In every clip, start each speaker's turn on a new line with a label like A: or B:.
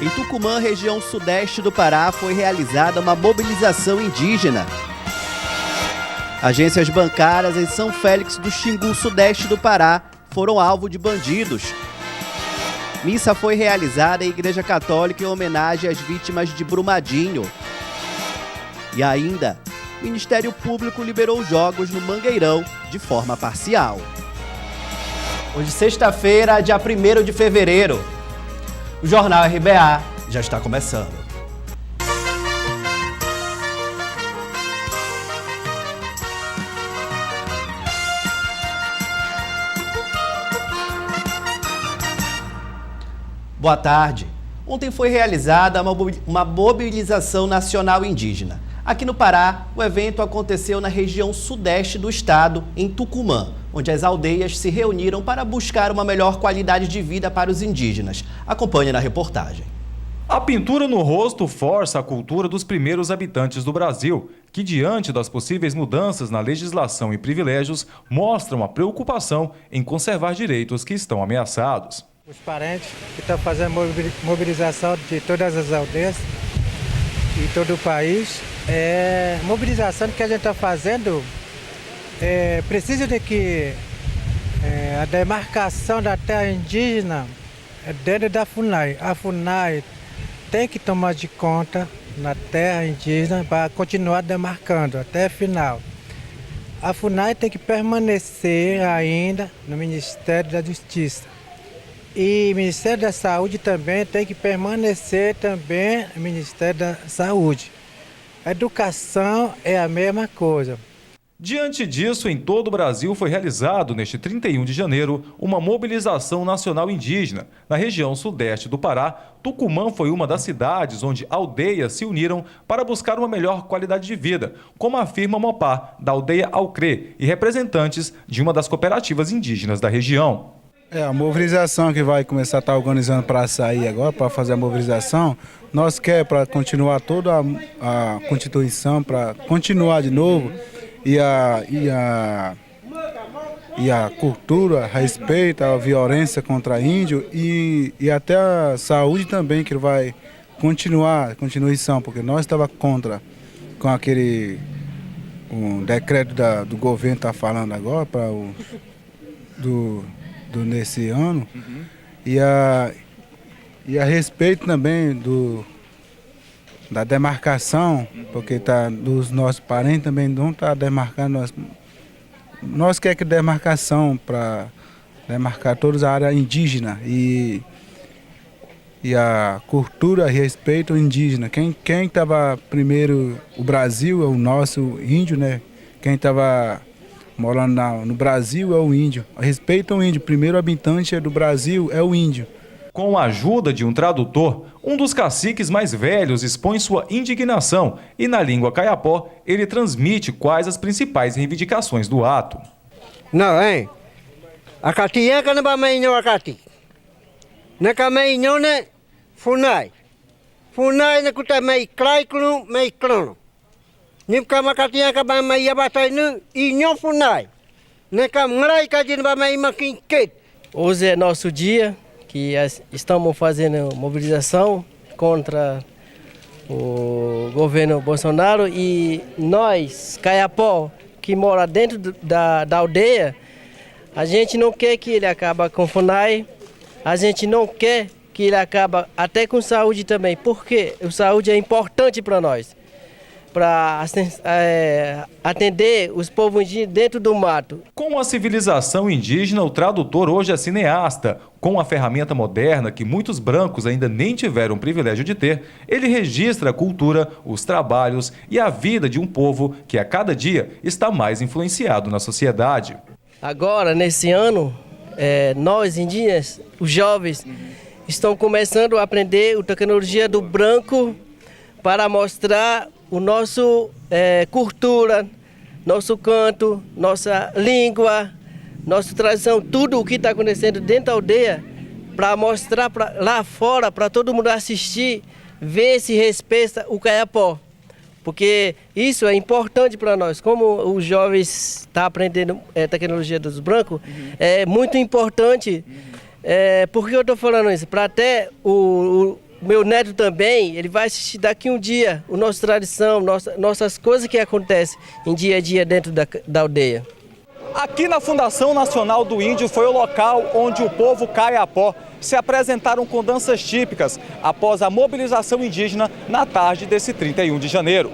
A: Em Tucumã, região sudeste do Pará, foi realizada uma mobilização indígena. Agências bancárias em São Félix do Xingu, sudeste do Pará, foram alvo de bandidos. Missa foi realizada em Igreja Católica em homenagem às vítimas de Brumadinho. E ainda, o Ministério Público liberou jogos no Mangueirão de forma parcial. Hoje, sexta-feira, dia 1º de fevereiro. O Jornal RBA já está começando. Boa tarde. Ontem foi realizada uma mobilização nacional indígena. Aqui no Pará, o evento aconteceu na região sudeste do estado, em Tucumã, onde as aldeias se reuniram para buscar uma melhor qualidade de vida para os indígenas. Acompanhe na reportagem.
B: A pintura no rosto força a cultura dos primeiros habitantes do Brasil, que diante das possíveis mudanças na legislação e privilégios, mostram a preocupação em conservar direitos que estão ameaçados.
C: Os parentes que estão fazendo mobilização de todas as aldeias e todo o país, mobilização que a gente está fazendo precisa de que a demarcação da terra indígena é dentro da FUNAI. A FUNAI tem que tomar de conta na terra indígena para continuar demarcando até o final. A FUNAI tem que permanecer ainda no Ministério da Justiça. E o Ministério da Saúde também tem que permanecer também no Ministério da Saúde. A educação é a mesma coisa.
B: Diante disso, em todo o Brasil foi realizado, neste 31 de janeiro, uma mobilização nacional indígena. Na região sudeste do Pará, Tucumã foi uma das cidades onde aldeias se uniram para buscar uma melhor qualidade de vida, como afirma Mopá, da aldeia Alcrê, e representantes de uma das cooperativas indígenas da região.
D: A mobilização que vai começar a estar organizando para sair agora, para fazer a mobilização, nós queremos para continuar toda a Constituição, para continuar de novo, e a cultura, respeito à violência contra índio e até a saúde também, que vai continuação, porque nós estávamos contra com aquele decreto do governo está falando agora, para nesse ano, e a respeito também da demarcação, porque dos nossos parentes também não está demarcando, nós queremos que demarcação para demarcar toda a área indígena e a cultura e respeito ao indígena. Quem estava primeiro, o Brasil é o nosso índio, né? Quem estava morando no Brasil é o índio. Respeita o índio. O primeiro habitante do Brasil é o índio.
B: Com a ajuda de um tradutor, um dos caciques mais velhos expõe sua indignação e, na língua caiapó, ele transmite quais as principais reivindicações do ato.
E: Não, hein? A catiaca não vai mais não a cati. Na camei não né? Funai. Funai na cuta mai claiclo mai clono. Nim kama catiaca vai mais abatai no e não funai. Na camrai cadin vai mais maquin ket.
F: Hoje é nosso dia que estamos fazendo mobilização contra o governo Bolsonaro e nós, Caiapó, que mora dentro da aldeia, a gente não quer que ele acabe com o FUNAI, a gente não quer que ele acabe até com saúde também, porque a saúde é importante para nós, para atender os povos indígenas dentro do mato.
B: Com a civilização indígena, o tradutor hoje é cineasta. Com a ferramenta moderna que muitos brancos ainda nem tiveram o privilégio de ter, ele registra a cultura, os trabalhos e a vida de um povo que a cada dia está mais influenciado na sociedade.
F: Agora, nesse ano, nós indígenas, os jovens, estão começando a aprender a tecnologia do branco para mostrar o nosso cultura, nosso canto, nossa língua, nossa tradição, tudo o que está acontecendo dentro da aldeia, para mostrar lá fora, para todo mundo assistir, ver se respeita o Caiapó. Porque isso é importante para nós. Como os jovens estão aprendendo tecnologia dos brancos, é muito importante. Por que eu estou falando isso? Para até meu neto também, ele vai assistir daqui um dia a nossa tradição, nossas coisas que acontecem em dia a dia dentro da aldeia.
B: Aqui na Fundação Nacional do Índio foi o local onde o povo Caiapó se apresentaram com danças típicas após a mobilização indígena na tarde desse 31 de janeiro.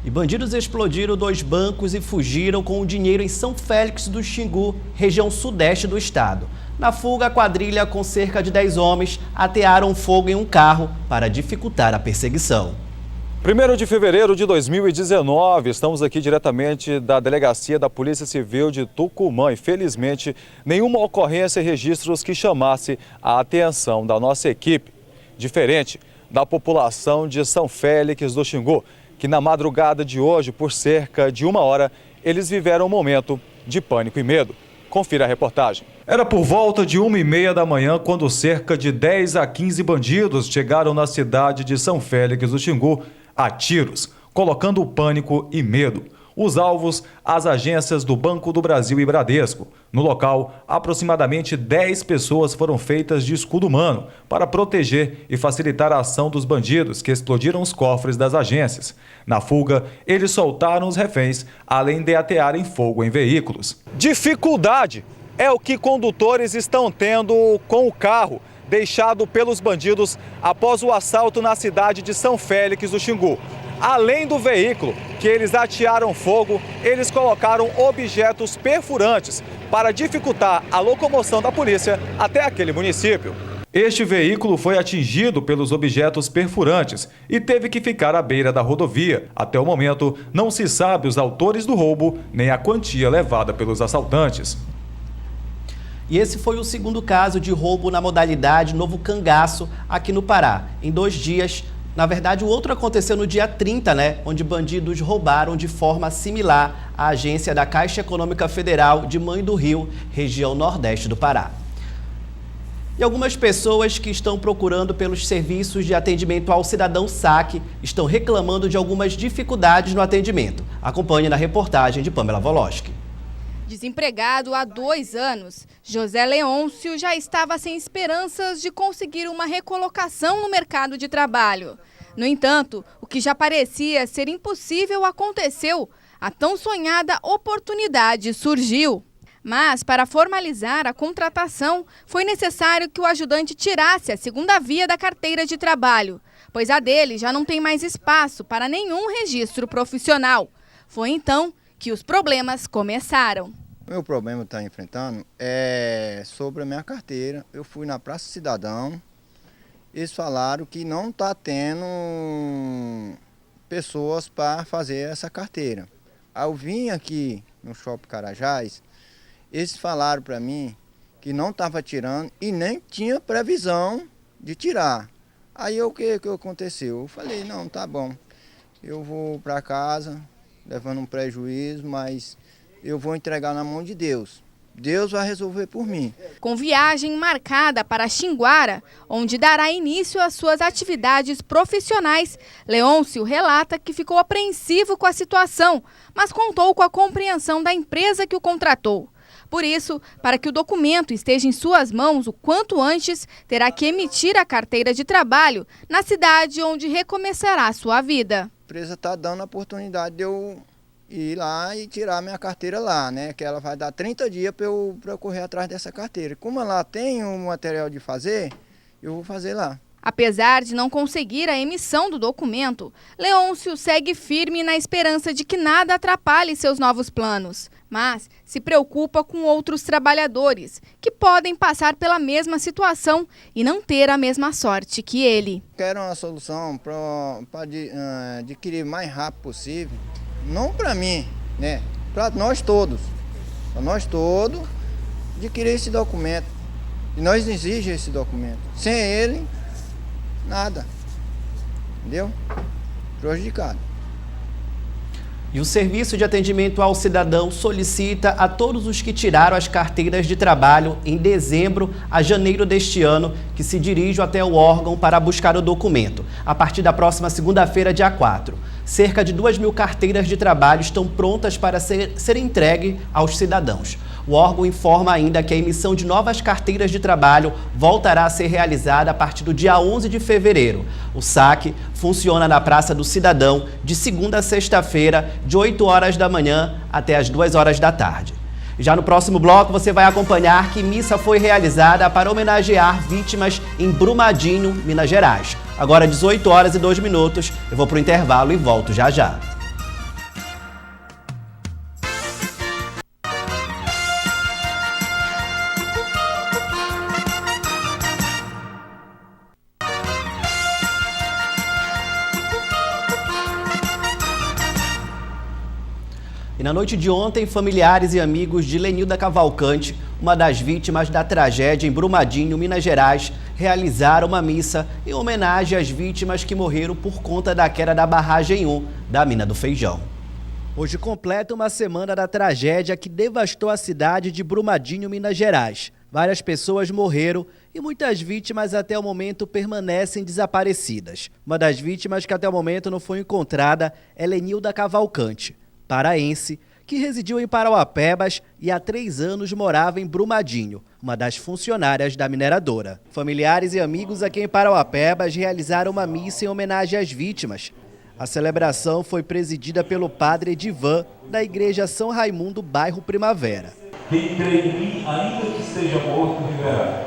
A: E bandidos explodiram 2 bancos e fugiram com o dinheiro em São Félix do Xingu, região sudeste do estado. Na fuga, a quadrilha, com cerca de 10 homens, atearam fogo em um carro para dificultar a perseguição.
B: 1º de fevereiro de 2019, estamos aqui diretamente da Delegacia da Polícia Civil de Tucumã. Infelizmente, nenhuma ocorrência e registros que chamasse a atenção da nossa equipe. Diferente da população de São Félix do Xingu, que na madrugada de hoje, por cerca de 1 hora, eles viveram um momento de pânico e medo. Confira a reportagem. Era por volta de 1h30 da manhã quando cerca de 10 a 15 bandidos chegaram na cidade de São Félix do Xingu a tiros, colocando pânico e medo. Os alvos, as agências do Banco do Brasil e Bradesco. No local, aproximadamente 10 pessoas foram feitas de escudo humano para proteger e facilitar a ação dos bandidos que explodiram os cofres das agências. Na fuga, eles soltaram os reféns, além de atearem fogo em veículos. Dificuldade é o que condutores estão tendo com o carro deixado pelos bandidos após o assalto na cidade de São Félix do Xingu. Além do veículo que eles atearam fogo, eles colocaram objetos perfurantes para dificultar a locomoção da polícia até aquele município. Este veículo foi atingido pelos objetos perfurantes e teve que ficar à beira da rodovia. Até o momento, não se sabe os autores do roubo nem a quantia levada pelos assaltantes.
A: E esse foi o 2º caso de roubo na modalidade Novo Cangaço aqui no Pará. Em 2 dias, na verdade o outro aconteceu no dia 30, onde bandidos roubaram de forma similar a agência da Caixa Econômica Federal de Mãe do Rio, região nordeste do Pará. E algumas pessoas que estão procurando pelos serviços de atendimento ao cidadão SAC estão reclamando de algumas dificuldades no atendimento. Acompanhe na reportagem de Pamela Voloski.
G: Desempregado há 2 anos, José Leôncio já estava sem esperanças de conseguir uma recolocação no mercado de trabalho. No entanto, o que já parecia ser impossível aconteceu. A tão sonhada oportunidade surgiu. Mas, para formalizar a contratação, foi necessário que o ajudante tirasse a 2ª via da carteira de trabalho, pois a dele já não tem mais espaço para nenhum registro profissional. Foi então que os problemas começaram.
H: O meu problema que está enfrentando é sobre a minha carteira. Eu fui na Praça Cidadão, eles falaram que não está tendo pessoas para fazer essa carteira. Aí eu vim aqui no Shopping Carajás, eles falaram para mim que não estava tirando e nem tinha previsão de tirar. Aí o que aconteceu? Eu falei, não, tá bom, eu vou para casa levando um prejuízo, mas eu vou entregar na mão de Deus. Deus vai resolver por mim.
G: Com viagem marcada para Xinguara, onde dará início às suas atividades profissionais, Leôncio relata que ficou apreensivo com a situação, mas contou com a compreensão da empresa que o contratou. Por isso, para que o documento esteja em suas mãos o quanto antes, terá que emitir a carteira de trabalho na cidade onde recomeçará a sua vida.
H: A empresa está dando a oportunidade de eu ir lá e tirar minha carteira lá, que ela vai dar 30 dias para eu correr atrás dessa carteira. Como ela tem o material de fazer, eu vou fazer lá.
G: Apesar de não conseguir a emissão do documento, Leôncio segue firme na esperança de que nada atrapalhe seus novos planos. Mas se preocupa com outros trabalhadores que podem passar pela mesma situação e não ter a mesma sorte que ele.
H: Quero uma solução para adquirir o mais rápido possível, não para mim, para nós todos. Para nós todos adquirir esse documento. E nós exigimos esse documento. Sem ele, nada. Entendeu? Prejudicado.
A: E o Serviço de Atendimento ao Cidadão solicita a todos os que tiraram as carteiras de trabalho em dezembro a janeiro deste ano que se dirijam até o órgão para buscar o documento, a partir da próxima segunda-feira, dia 4. Cerca de 2.000 carteiras de trabalho estão prontas para serem entregues aos cidadãos. O órgão informa ainda que a emissão de novas carteiras de trabalho voltará a ser realizada a partir do dia 11 de fevereiro. O saque funciona na Praça do Cidadão de segunda a sexta-feira, de 8 horas da manhã até as 2 horas da tarde. Já no próximo bloco você vai acompanhar que missa foi realizada para homenagear vítimas em Brumadinho, Minas Gerais. Agora 18 horas e 2 minutos, eu vou para o intervalo e volto já já. E na noite de ontem, familiares e amigos de Lenilda Cavalcante, uma das vítimas da tragédia em Brumadinho, Minas Gerais, realizaram uma missa em homenagem às vítimas que morreram por conta da queda da barragem 1 da Mina do Feijão. Hoje completa uma semana da tragédia que devastou a cidade de Brumadinho, Minas Gerais. Várias pessoas morreram e muitas vítimas até o momento permanecem desaparecidas. Uma das vítimas que até o momento não foi encontrada é Lenilda Cavalcante, paraense, que residiu em Parauapebas e há 3 anos morava em Brumadinho, uma das funcionárias da mineradora. Familiares e amigos aqui em Parauapebas realizaram uma missa em homenagem às vítimas. A celebração foi presidida pelo padre Edivan, da Igreja São Raimundo, bairro Primavera.
I: Quem crê em mim, ainda que esteja morto, viverá.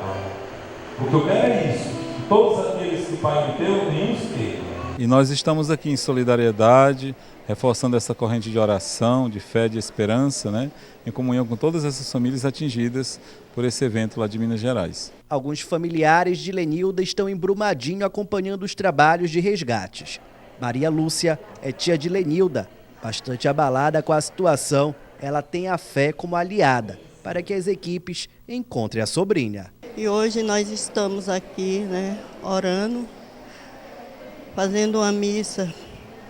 I: O que eu quero é isso. Todos aqueles que o Pai me deu, nenhum se perca.
J: E nós estamos aqui em solidariedade, reforçando essa corrente de oração, de fé, de esperança, né? Em comunhão com todas essas famílias atingidas por esse evento lá de Minas Gerais.
A: Alguns familiares de Lenilda estão em Brumadinho acompanhando os trabalhos de resgates. Maria Lúcia é tia de Lenilda. Bastante abalada com a situação, ela tem a fé como aliada para que as equipes encontrem a sobrinha.
K: E hoje nós estamos aqui, né, orando, fazendo uma missa,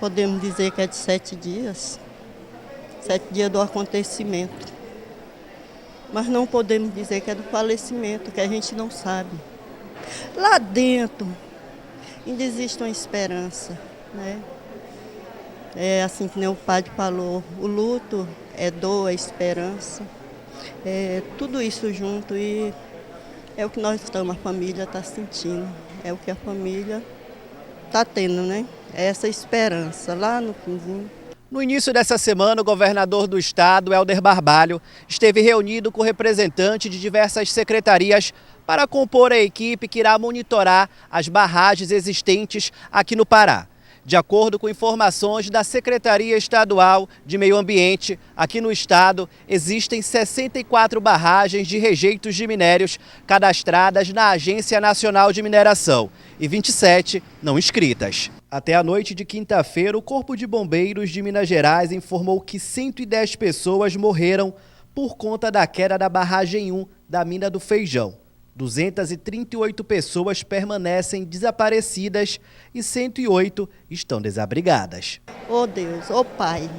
K: podemos dizer que é de 7 dias. 7 dias do acontecimento. Mas não podemos dizer que é do falecimento, que a gente não sabe. Lá dentro ainda existe uma esperança, né? É assim que nem o padre falou, o luto é dor, é esperança, é tudo isso junto e é o que nós estamos, a família está sentindo, é o que a família está tendo, né? É essa esperança lá no finzinho.
A: No início dessa semana, o governador do estado, Helder Barbalho, esteve reunido com representantes de diversas secretarias para compor a equipe que irá monitorar as barragens existentes aqui no Pará. De acordo com informações da Secretaria Estadual de Meio Ambiente, aqui no estado existem 64 barragens de rejeitos de minérios cadastradas na Agência Nacional de Mineração e 27 não inscritas. Até a noite de quinta-feira, o Corpo de Bombeiros de Minas Gerais informou que 110 pessoas morreram por conta da queda da barragem 1 da Mina do Feijão. 238 pessoas permanecem desaparecidas e 108 estão desabrigadas.
K: Oh Deus, oh Pai,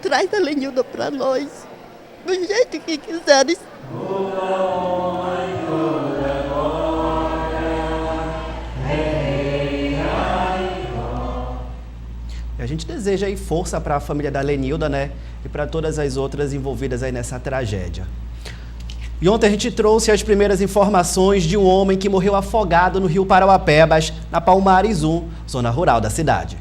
K: traz a Lenilda para nós, do jeito que quiseres.
A: A gente deseja aí força para a família da Lenilda, né? E para todas as outras envolvidas aí nessa tragédia. E ontem a gente trouxe as primeiras informações de um homem que morreu afogado no rio Parauapebas, na Palmares 1, zona rural da cidade.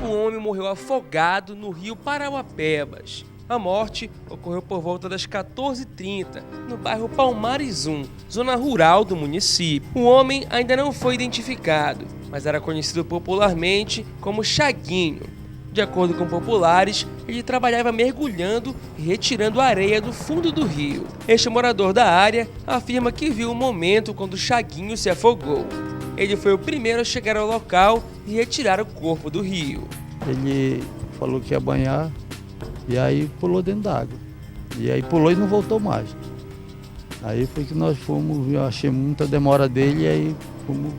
L: Um homem morreu afogado no rio Parauapebas. A morte ocorreu por volta das 14h30, no bairro Palmares 1, zona rural do município. O homem ainda não foi identificado, mas era conhecido popularmente como Chaguinho. De acordo com populares, ele trabalhava mergulhando e retirando areia do fundo do rio. Este morador da área afirma que viu o momento quando Chaguinho se afogou. Ele foi o primeiro a chegar ao local e retirar o corpo do rio.
M: Ele falou que ia banhar e aí pulou dentro d'água. E aí pulou e não voltou mais. Aí foi que nós fomos, eu achei muita demora dele e aí fomos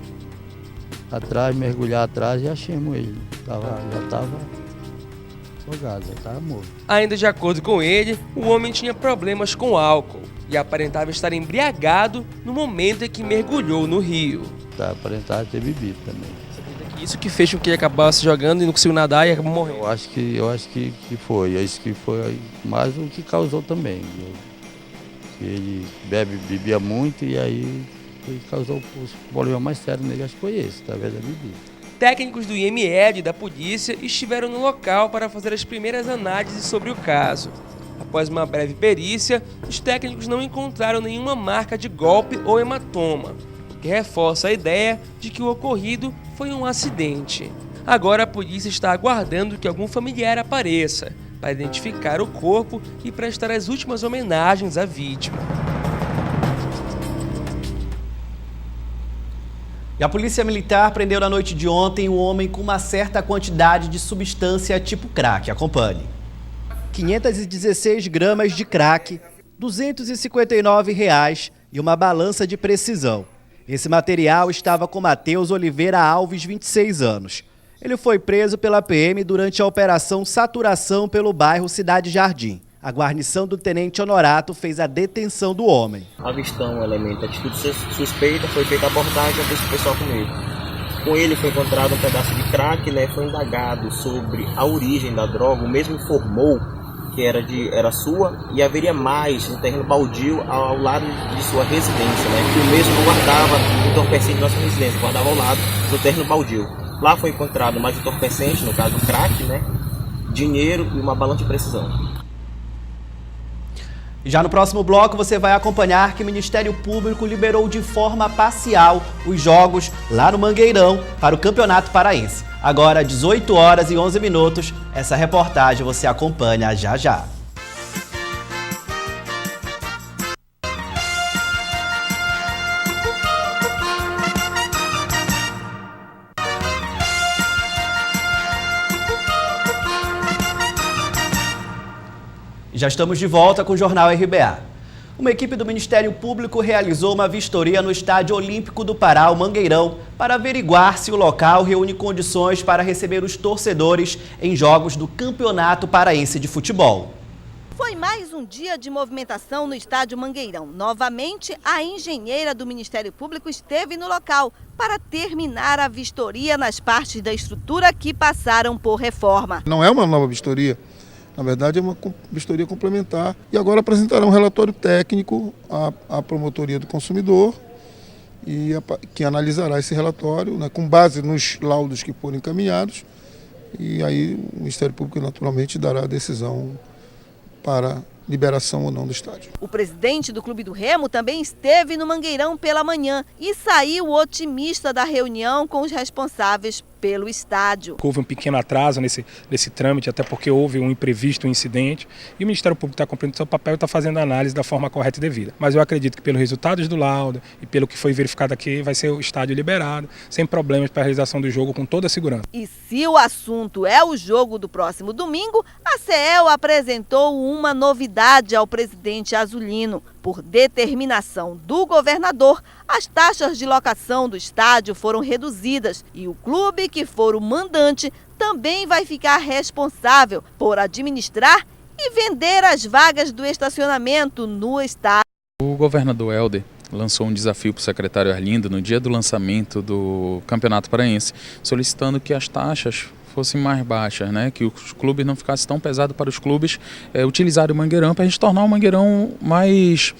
M: atrás, mergulhar atrás e achamos ele. Já estava afogado, já estava morto.
L: Ainda de acordo com ele, o homem tinha problemas com álcool e aparentava estar embriagado no momento em que mergulhou no rio.
M: Aparentava ter bebido também.
L: Isso que fez com que ele acabasse jogando e não conseguiu nadar e acabou morrendo?
M: Eu acho que foi. Acho que foi mais o que causou também. Que ele bebia muito e aí causou os problemas mais sérios nele. Acho que foi esse, através da bebida.
L: Técnicos do IML e da polícia estiveram no local para fazer as primeiras análises sobre o caso. Após uma breve perícia, os técnicos não encontraram nenhuma marca de golpe ou hematoma, o que reforça a ideia de que o ocorrido foi um acidente. Agora a polícia está aguardando que algum familiar apareça para identificar o corpo e prestar as últimas homenagens à vítima.
A: E a Polícia Militar prendeu na noite de ontem um homem com uma certa quantidade de substância tipo crack. Acompanhe. 516 gramas de crack, R$ 259 e uma balança de precisão. Esse material estava com Matheus Oliveira Alves, 26 anos. Ele foi preso pela PM durante a operação Saturação pelo bairro Cidade Jardim. A guarnição do Tenente Honorato fez a detenção do homem.
N: Avistando um elemento de atitude suspeita, foi feita a abordagem desse pessoal com ele. Com ele foi encontrado um pedaço de crack, foi indagado sobre a origem da droga. O mesmo informou que era sua e haveria mais um terreno baldio ao lado de sua residência, que o mesmo não guardava entorpecente na sua residência, guardava ao lado do terreno baldio. Lá foi encontrado mais entorpecente, no caso do crack, dinheiro e uma balança de precisão.
A: Já no próximo bloco você vai acompanhar que o Ministério Público liberou de forma parcial os jogos lá no Mangueirão para o Campeonato Paraense. Agora, 18 horas e 11 minutos, essa reportagem você acompanha já já. Já estamos de volta com o Jornal RBA. Uma equipe do Ministério Público realizou uma vistoria no Estádio Olímpico do Pará, o Mangueirão, para averiguar se o local reúne condições para receber os torcedores em jogos do Campeonato Paraense de Futebol.
O: Foi mais um dia de movimentação no Estádio Mangueirão. Novamente, a engenheira do Ministério Público esteve no local para terminar a vistoria nas partes da estrutura que passaram por reforma.
P: Não é uma nova vistoria. Na verdade, é uma vistoria complementar. E agora apresentará um relatório técnico à Promotoria do Consumidor, que analisará esse relatório, com base nos laudos que foram encaminhados. E aí o Ministério Público, naturalmente, dará a decisão para liberação ou não do estádio.
O: O presidente do Clube do Remo também esteve no Mangueirão pela manhã e saiu otimista da reunião com os responsáveis pelo estádio.
Q: Houve um pequeno atraso nesse trâmite, até porque houve um imprevisto, um incidente, e o Ministério Público está cumprindo seu papel e está fazendo a análise da forma correta e devida. Mas eu acredito que pelos resultados do laudo e pelo que foi verificado aqui, vai ser o estádio liberado, sem problemas para a realização do jogo, com toda a segurança.
O: E se o assunto é o jogo do próximo domingo, a CEL apresentou uma novidade ao presidente azulino. Por determinação do governador, as taxas de locação do estádio foram reduzidas e o clube que for o mandante também vai ficar responsável por administrar e vender as vagas do estacionamento no estádio.
R: O governador Helder lançou um desafio para o secretário Arlindo no dia do lançamento do Campeonato Paraense, solicitando que as taxas fossem mais baixas, que os clubes não ficassem tão pesados para os clubes utilizarem o Mangueirão, para a gente tornar o Mangueirão mais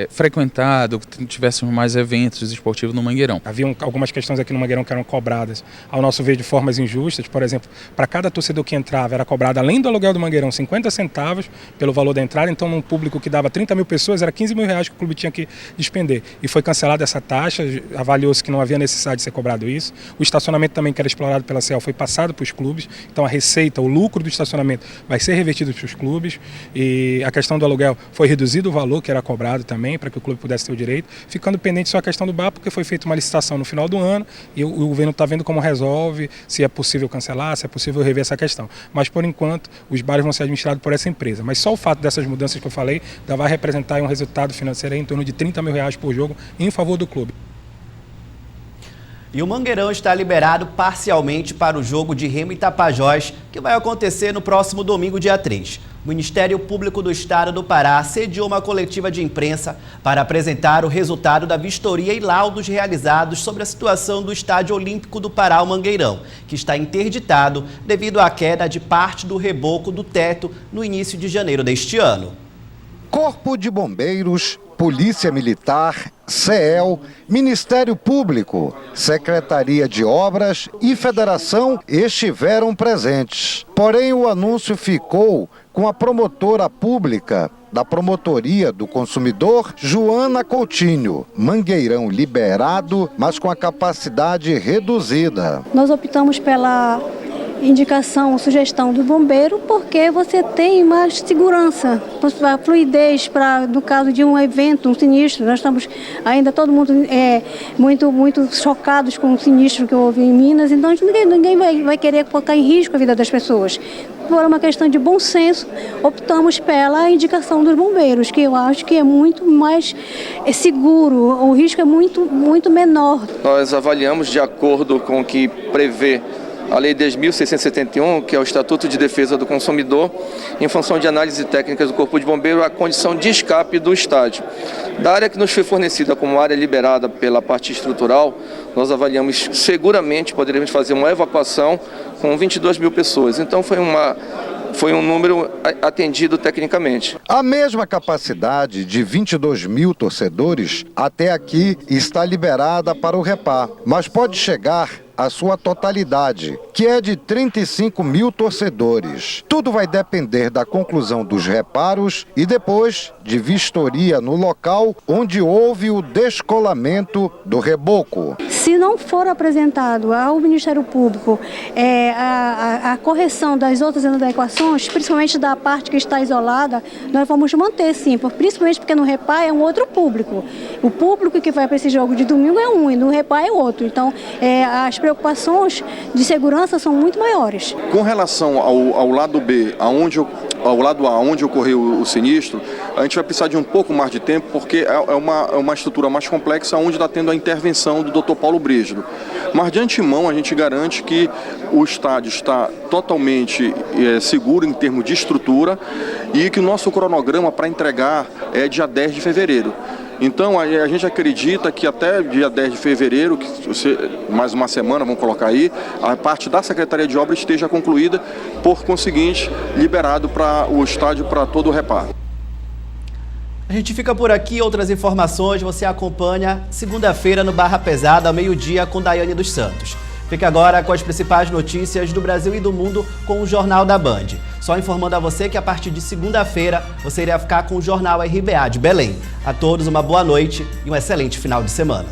R: frequentado, que tivéssemos mais eventos esportivos no Mangueirão.
Q: Havia algumas questões aqui no Mangueirão que eram cobradas, ao nosso ver, de formas injustas. Por exemplo, para cada torcedor que entrava era cobrado, além do aluguel do Mangueirão, 50 centavos pelo valor da entrada. Então, num público que dava 30 mil pessoas, era 15 mil reais que o clube tinha que despender. E foi cancelada essa taxa, avaliou-se que não havia necessidade de ser cobrado isso. O estacionamento também, que era explorado pela CEL, foi passado para os clubes. Então, a receita, o lucro do estacionamento vai ser revertido para os clubes. E a questão do aluguel foi reduzido o valor que era cobrado também, para que o clube pudesse ter o direito, ficando pendente só a questão do bar, porque foi feita uma licitação no final do ano e o governo está vendo como resolve, se é possível cancelar, se é possível rever essa questão. Mas, por enquanto, os bares vão ser administrados por essa empresa. Mas só o fato dessas mudanças que eu falei já vai representar um resultado financeiro em torno de 30 mil reais por jogo em favor do clube.
A: E o Mangueirão está liberado parcialmente para o jogo de Remo e Tapajós, que vai acontecer no próximo domingo, dia 3. O Ministério Público do Estado do Pará sediou uma coletiva de imprensa para apresentar o resultado da vistoria e laudos realizados sobre a situação do Estádio Olímpico do Pará, o Mangueirão, que está interditado devido à queda de parte do reboco do teto no início de janeiro deste ano.
S: Corpo de Bombeiros, Polícia Militar, CEL, Ministério Público, Secretaria de Obras e Federação estiveram presentes. Porém, o anúncio ficou com a promotora pública da Promotoria do Consumidor, Joana Coutinho. Mangueirão liberado, mas com a capacidade reduzida.
T: Nós optamos pela indicação, sugestão do bombeiro, porque você tem mais segurança, a fluidez para, no caso de um evento, um sinistro. Nós estamos ainda todo mundo muito chocados com o sinistro que houve em Minas, então ninguém vai querer colocar em risco a vida das pessoas. Por uma questão de bom senso, optamos pela indicação dos bombeiros, que eu acho que é muito mais seguro, o risco é muito menor.
U: Nós avaliamos de acordo com o que prevê a Lei 10.671, que é o Estatuto de Defesa do Consumidor, em função de análise técnicas do Corpo de Bombeiro, a condição de escape do estádio. Da área que nos foi fornecida como área liberada pela parte estrutural, nós avaliamos seguramente poderíamos fazer uma evacuação com 22 mil pessoas. Então foi um número atendido tecnicamente.
S: A mesma capacidade de 22 mil torcedores até aqui está liberada para o Repá, mas pode chegar a sua totalidade, que é de 35 mil torcedores. Tudo vai depender da conclusão dos reparos e depois de vistoria no local onde houve o descolamento do reboco.
T: Se não for apresentado ao Ministério Público a correção das outras inadequações, principalmente da parte que está isolada, nós vamos manter sim, principalmente porque no Repá é um outro público. O público que vai para esse jogo de domingo é um e no Repá é outro. Então, as preocupações de segurança são muito maiores.
V: Com relação ao lado B, ao lado A, onde ocorreu o sinistro, a gente vai precisar de um pouco mais de tempo, porque é uma estrutura mais complexa, onde está tendo a intervenção do Dr. Paulo Brígido. Mas de antemão a gente garante que o estádio está totalmente seguro em termos de estrutura e que o nosso cronograma para entregar é dia 10 de fevereiro. Então a gente acredita que até dia 10 de fevereiro, mais uma semana, vamos colocar aí, a parte da Secretaria de Obras esteja concluída, por conseguinte, liberado para o estádio para todo o reparo.
A: A gente fica por aqui, outras informações você acompanha segunda-feira no Barra Pesada, ao meio-dia, com Daiane dos Santos. Fica agora com as principais notícias do Brasil e do mundo com o Jornal da Band. Só informando a você que a partir de segunda-feira você irá ficar com o Jornal RBA de Belém. A todos uma boa noite e um excelente final de semana.